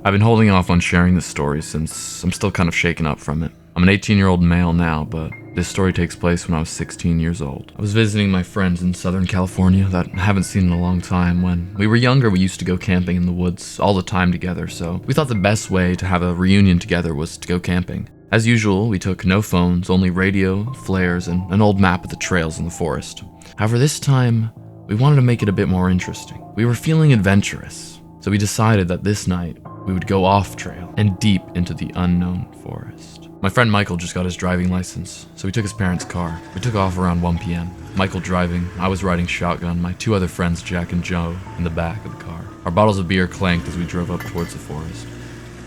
I've been holding off on sharing this story since I'm still kind of shaken up from it. I'm an 18-year-old male now, but this story takes place when I was 16 years old. I was visiting my friends in Southern California that I haven't seen in a long time. When we were younger, we used to go camping in the woods all the time together, so we thought the best way to have a reunion together was to go camping. As usual, we took no phones, only radio, flares, and an old map of the trails in the forest. However, this time, we wanted to make it a bit more interesting. We were feeling adventurous, so we decided that this night, we would go off-trail and deep into the unknown forest. My friend Michael just got his driving license, so we took his parents' car. We took off around 1 p.m. Michael driving, I was riding shotgun, my two other friends Jack and Joe in the back of the car. Our bottles of beer clanked as we drove up towards the forest.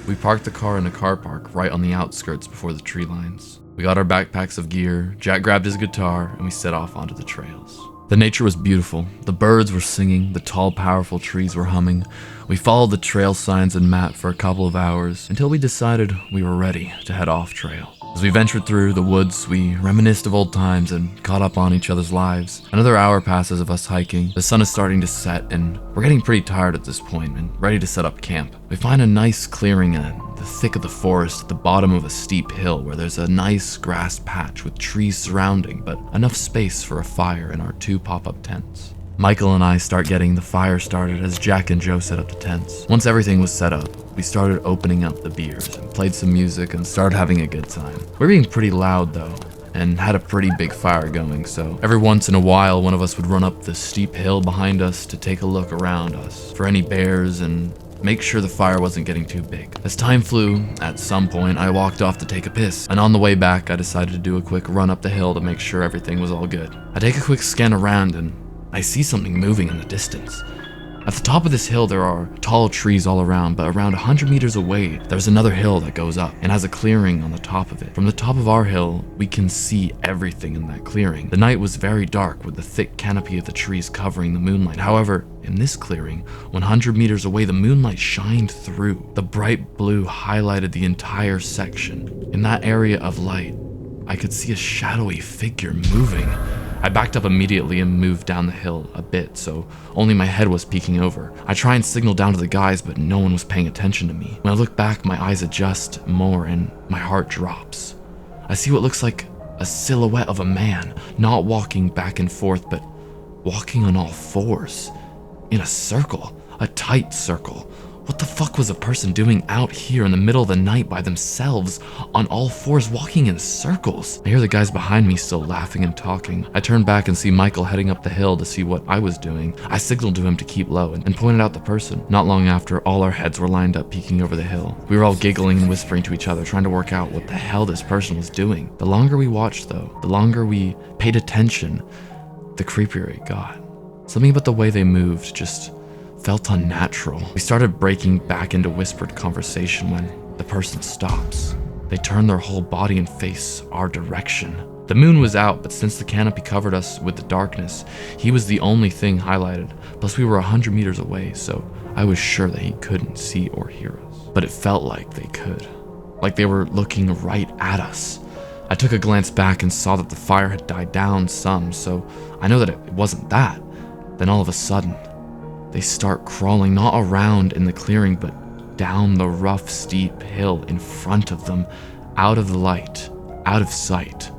We parked the car in a car park right on the outskirts before the tree lines. We got our backpacks of gear, Jack grabbed his guitar, and we set off onto the trails. The nature was beautiful. The birds were singing, the tall, powerful trees were humming. We followed the trail signs and map for a couple of hours until we decided we were ready to head off trail. As we ventured through the woods, we reminisced of old times and caught up on each other's lives. Another hour passes of us hiking. The sun is starting to set and we're getting pretty tired at this point and ready to set up camp. We find a nice clearing in the thick of the forest at the bottom of a steep hill where there's a nice grass patch with trees surrounding, but enough space for a fire in our two pop-up tents. Michael and I start getting the fire started as Jack and Joe set up the tents. Once everything was set up, we started opening up the beers and played some music and started having a good time. We were being pretty loud though, and had a pretty big fire going, so every once in a while one of us would run up the steep hill behind us to take a look around us for any bears and make sure the fire wasn't getting too big. As time flew, at some point I walked off to take a piss, and on the way back I decided to do a quick run up the hill to make sure everything was all good. I take a quick scan around and I see something moving in the distance. At the top of this hill there are tall trees all around, but around 100 meters away there's another hill that goes up and has a clearing on the top of it. From the top of our hill, we can see everything in that clearing. The night was very dark with the thick canopy of the trees covering the moonlight. However, in this clearing, 100 meters away, the moonlight shined through. The bright blue highlighted the entire section. In that area of light, I could see a shadowy figure moving. I backed up immediately and moved down the hill a bit, so only my head was peeking over. I try and signal down to the guys, but no one was paying attention to me. When I look back, my eyes adjust more and my heart drops. I see what looks like a silhouette of a man, not walking back and forth, but walking on all fours. In a circle, a tight circle. What the fuck was a person doing out here in the middle of the night by themselves, on all fours, walking in circles? I hear the guys behind me still laughing and talking. I turn back and see Michael heading up the hill to see what I was doing. I signaled to him to keep low and pointed out the person. Not long after, all our heads were lined up peeking over the hill. We were all giggling and whispering to each other, trying to work out what the hell this person was doing. The longer we watched though, the longer we paid attention, the creepier it got. Something about the way they moved just felt unnatural. We started breaking back into whispered conversation when the person stops. They turn their whole body and face our direction. The moon was out, but since the canopy covered us with the darkness, he was the only thing highlighted. Plus we were 100 meters away, so I was sure that he couldn't see or hear us. But it felt like they could. Like they were looking right at us. I took a glance back and saw that the fire had died down some, so I know that it wasn't that. Then all of a sudden, they start crawling, not around in the clearing, but down the rough, steep hill in front of them, out of the light, out of sight,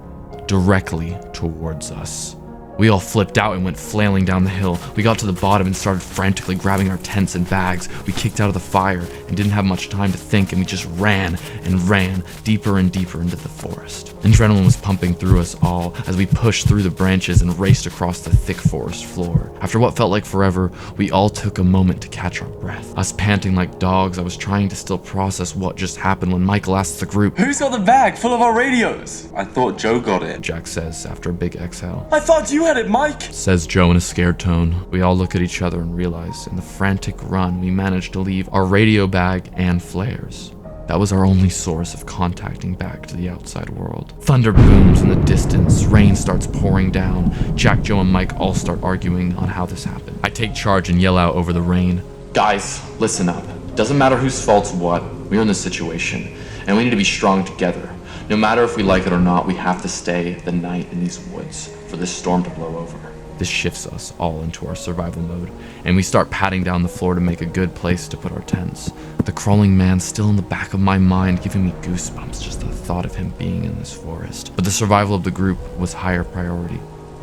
directly towards us. We all flipped out and went flailing down the hill. We got to the bottom and started frantically grabbing our tents and bags. We kicked out of the fire and didn't have much time to think, and we just ran and ran deeper and deeper into the forest. Adrenaline was pumping through us all as we pushed through the branches and raced across the thick forest floor. After what felt like forever, we all took a moment to catch our breath. Us panting like dogs, I was trying to still process what just happened when Michael asked the group, "Who's got the bag full of our radios?" I thought Joe got it. Jack says after a big exhale. "I thought you had it, Mike," says Joe in a scared tone. We all look at each other and realize in the frantic run we managed to leave our radio bag and flares. That was our only source of contacting back to the outside world. Thunder booms in the distance, rain starts pouring down. Jack, Joe, and Mike all start arguing on how this happened. I take charge and yell out over the rain, "Guys, listen up. Doesn't matter whose fault's what, we're in this situation, and we need to be strong together. No matter if we like it or not, we have to stay the night in these woods for this storm to blow over. This shifts us all into our survival mode, and we start patting down the floor to make a good place to put our tents. The crawling man still in the back of my mind, giving me goosebumps just the thought of him being in this forest. But the survival of the group was higher priority.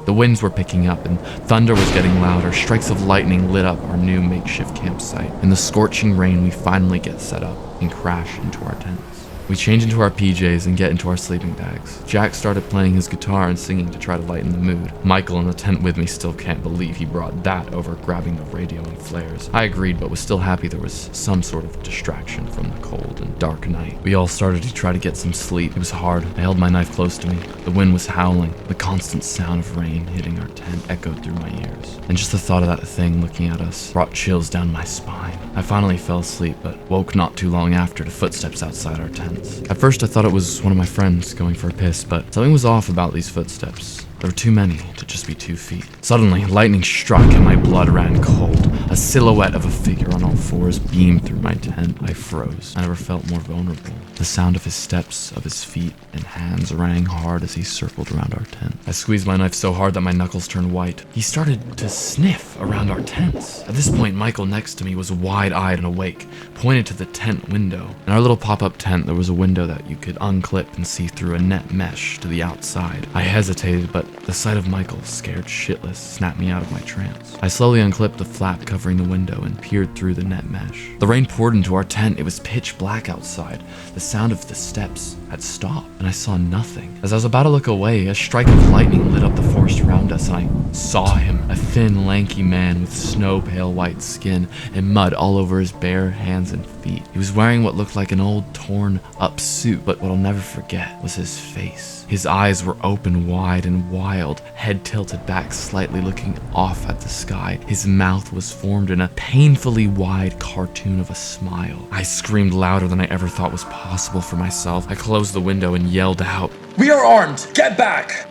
The winds were picking up and thunder was getting louder. Strikes of lightning lit up our new makeshift campsite. In the scorching rain, we finally get set up and crash into our tents. We change into our PJs and get into our sleeping bags. Jack started playing his guitar and singing to try to lighten the mood. Michael in the tent with me still can't believe he brought that over grabbing the radio and flares. I agreed, but was still happy there was some sort of distraction from the cold and dark night. We all started to try to get some sleep. It was hard. I held my knife close to me. The wind was howling. The constant sound of rain hitting our tent echoed through my ears. And just the thought of that thing looking at us brought chills down my spine. I finally fell asleep, but woke not too long after to footsteps outside our tent. At first I thought it was one of my friends going for a piss, but something was off about these footsteps. There were too many to just be 2 feet. Suddenly, lightning struck and my blood ran cold. A silhouette of a figure on all fours beamed through my tent. I froze. I never felt more vulnerable. The sound of his steps, of his feet and hands rang hard as he circled around our tent. I squeezed my knife so hard that my knuckles turned white. He started to sniff around our tents. At this point, Michael next to me was wide-eyed and awake, pointed to the tent window. In our little pop-up tent, there was a window that you could unclip and see through a net mesh to the outside. I hesitated, but the sight of Michael, scared shitless, snapped me out of my trance. I slowly unclipped the flap covering the window and peered through the net mesh. The rain poured into our tent. It was pitch black outside. The sound of the steps had stopped, and I saw nothing. As I was about to look away, a strike of lightning lit up the forest around us, and I saw him, a thin, lanky man with snow-pale white skin and mud all over his bare hands and feet. He was wearing what looked like an old, torn-up suit, but what I'll never forget was his face. His eyes were open wide and wild, head tilted back slightly, looking off at the sky. His mouth was formed in a painfully wide cartoon of a smile. I screamed louder than I ever thought was possible for myself. I closed the window and yelled out, We are armed! Get back!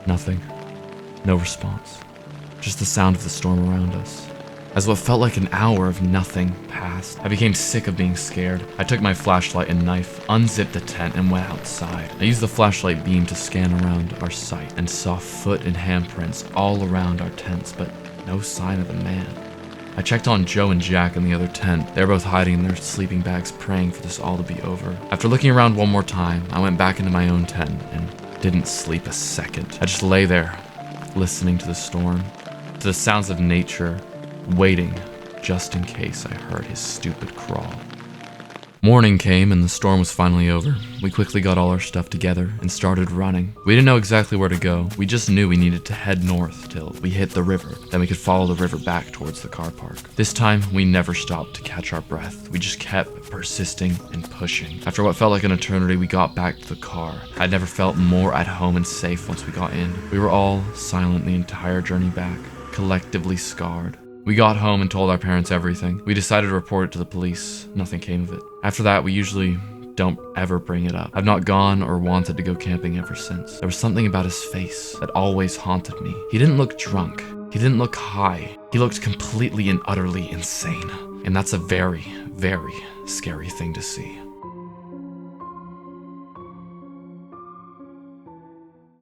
Nothing. No response. Just the sound of the storm around us. As what felt like an hour of nothing passed, I became sick of being scared. I took my flashlight and knife, unzipped the tent, and went outside. I used the flashlight beam to scan around our site and saw foot and handprints all around our tents, but no sign of the man. I checked on Joe and Jack in the other tent. They were both hiding in their sleeping bags, praying for this all to be over. After looking around one more time, I went back into my own tent and didn't sleep a second. I just lay there, listening to the storm, to the sounds of nature, waiting just in case I heard his stupid crawl. Morning came and the storm was finally over. We quickly got all our stuff together and started running. We didn't know exactly where to go. We just knew we needed to head north till we hit the river. Then we could follow the river back towards the car park. This time, we never stopped to catch our breath. We just kept persisting and pushing. After what felt like an eternity, we got back to the car. I'd never felt more at home and safe once we got in. We were all silent the entire journey back, collectively scarred. We got home and told our parents everything. We decided to report it to the police. Nothing came of it. After that, we usually don't ever bring it up. I've not gone or wanted to go camping ever since. There was something about his face that always haunted me. He didn't look drunk. He didn't look high. He looked completely and utterly insane. And that's a very, very scary thing to see.